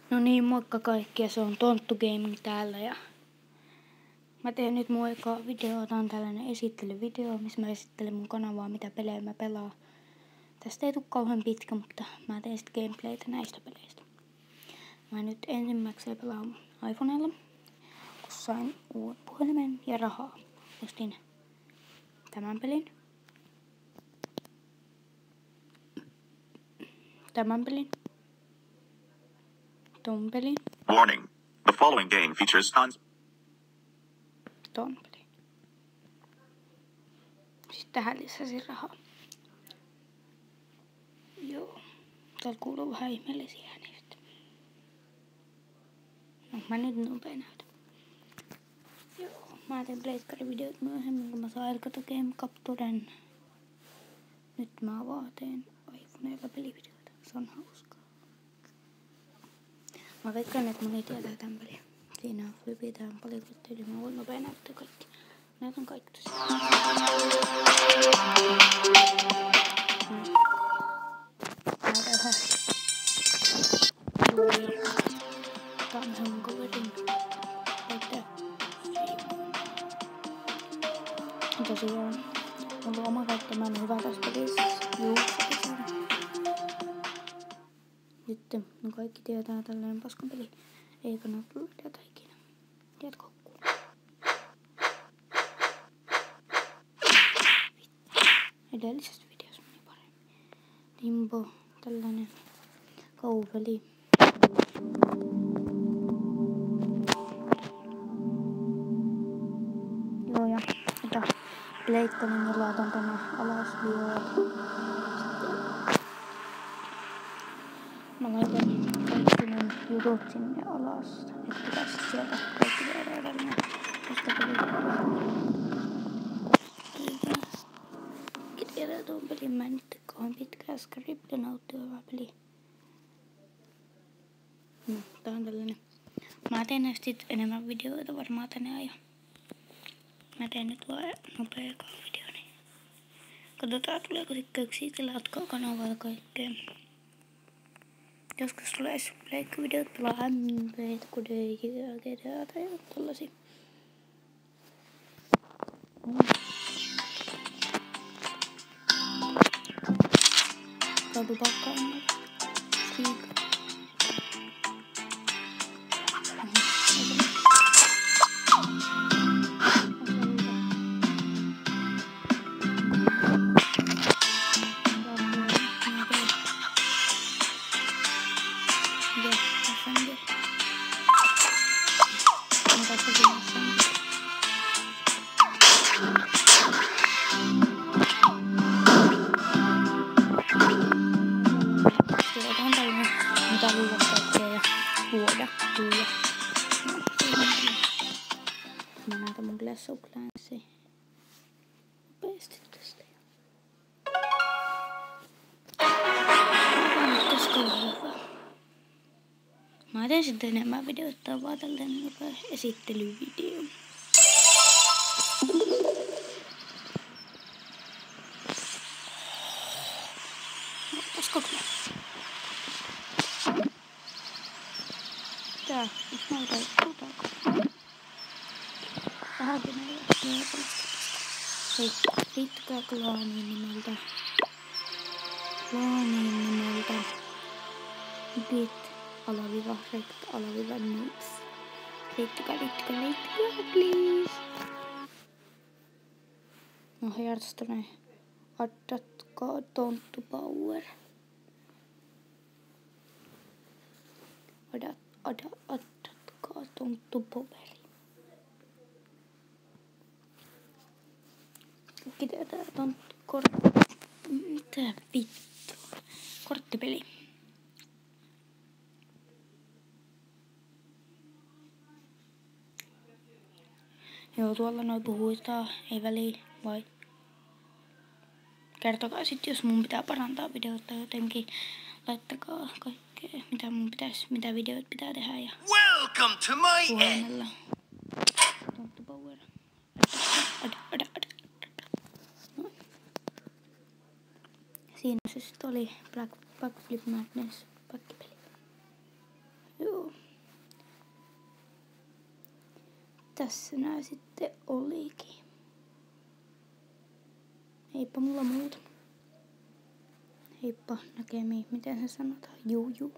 No niin, moikka kaikki, se on Tonttu Gaming täällä ja mä teen nyt mun ekaa video. Tää on tällainen esittelyvideo, missä mä esittelen mun kanavaa, mitä pelejä mä pelaan. Tästä ei tule kauhean pitkä, mutta mä teen sit gameplaytä näistä peleistä. Mä nyt ensimmäisenä pelaan iPhonella, kun sain uuden puhelimen ja rahaa. Ostin tämän pelin. Tämän pelin. Ton pelin. Warning. The following game features Ton pelin. Sitten tähän lisäsin rahaa. Joo. Täällä kuuluu vähän ihmeellisiä ääniä. No, mä nyt nopea näytän. Joo. Mä teen pleikkarivideot myöhemmin, kun mä saan Elgato Game Capturen. Nyt mä teen iPhoneilla pelivideoita. Se on hauskaa. Mä veikkaan, että moni tietää tän pelin. Siinä on flippitään palikot, eli mä voin nopea näyttää kaikki. Näytän kaikki tosiaan. Näytän vähän. Tää on ihan mun kaverin. Tosiaan, mulla on oma käyttämään hyvä tässä pelissä. Nyt no kaikki tietää tällainen paskan peli. Ei kannata lukea ikinä. Tiedätkö? Edellisessä videossa meni paremmin. Limbo, tällainen kaupeli. Joo, ja mitä leikkanin ja laitan tänne alas videoita. Mä laitan kaikki mun jutut sinne alas. Nyt pitäisi sieltä kaikki vielä edelleen. Koska tiedä tuon pelin. Mä en nyt kauan pitkään Scribble nauttii hyvä peli. No, tää on tällainen. Mä teen näistä sit enemmän videoita varmaan tänne ajan. Mä teen nyt vaan nopea ekaa video, niin katsotaan tuleeko tykkäyksiä, tilatkaa kanavalla kaikkea. Joskus tulee leikkivideot, pelaa MP:tä, kodeikia, GTA:ta ja tollasia. Saatu pakkaan. Siika. Mitä luokkauksia ja luoda tulla. Mä näytän mun Clash of Clansia nopeasti tästä. Mä teen sitten enemmän videoita, vaan tällainen nopea esittelyvideo. Olisiko kyllä? Tää, jos mä otan kutaako. Vähänkin ei ole hei, liittykää klaaniin nimeltä. Bit _rect _noobs. Liittykää, please. No Hearthstone. Addatkaa Tonttu Power. Addatkaa Tonttu Poweri. Kaikki tietää Tonttu mitä vittu? Korttipeli. Joo, tuolla noin puhutaan, ei väliä, vai? Kertokaa sit, jos mun pitää parantaa videota jotenkin. Laittakaa kaikkea, mitä videot pitää tehdä ja Welcome to my puhelimella. Tonttu Power. No. Siinä se sit oli Backflip Madness pakkipeli. Joo. tässä nää sitten olikin. Eipä mulla muuta. Heippa näkemiin, miten se sanotaan. Juu.